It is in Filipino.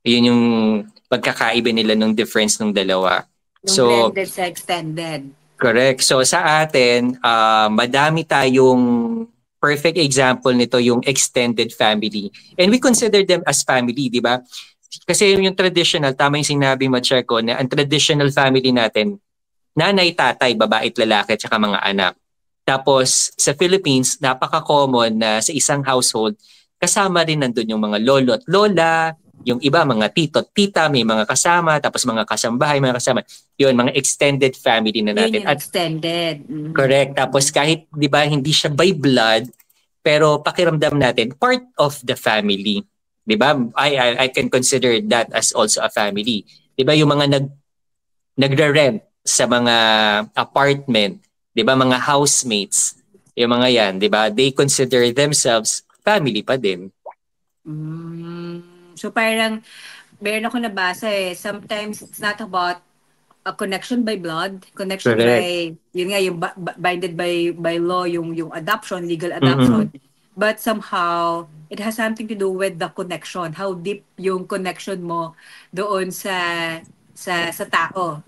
Yun yung pagkakaiba nila ng difference ng dalawa. Yung So, blended sa extended. correct. So sa atin, madami tayong perfect example nito yung extended family. And we consider them as family, di ba? Kasi yung traditional, tama yung sinabi mo, Checo, na ang traditional family natin, nanay, tatay, babae at lalaki at saka mga anak. Tapos sa Philippines, napaka-common na sa isang household, kasama rin nandun yung mga lolo at lola, yung iba mga tito at tita, may mga kasama, tapos mga kasambahay, mga kasama. Yun, mga extended family na Yun natin. yung At extended. Mhm. correct, tapos kahit 'di ba hindi siya by blood, pero pakiramdam natin part of the family. 'Di ba? I can consider that as also a family. 'Di ba yung mga nagre-rent sa mga apartment, 'di ba mga housemates, yung mga 'yan, 'di ba? They consider themselves family pa din. So parang, meron ako nabasa sometimes it's not about a connection by blood, connection Correct. by, yun nga, yung binded by law, yung adoption, legal Mm-mm. adoption. But somehow, it has something to do with the connection, how deep yung connection mo doon sa tao.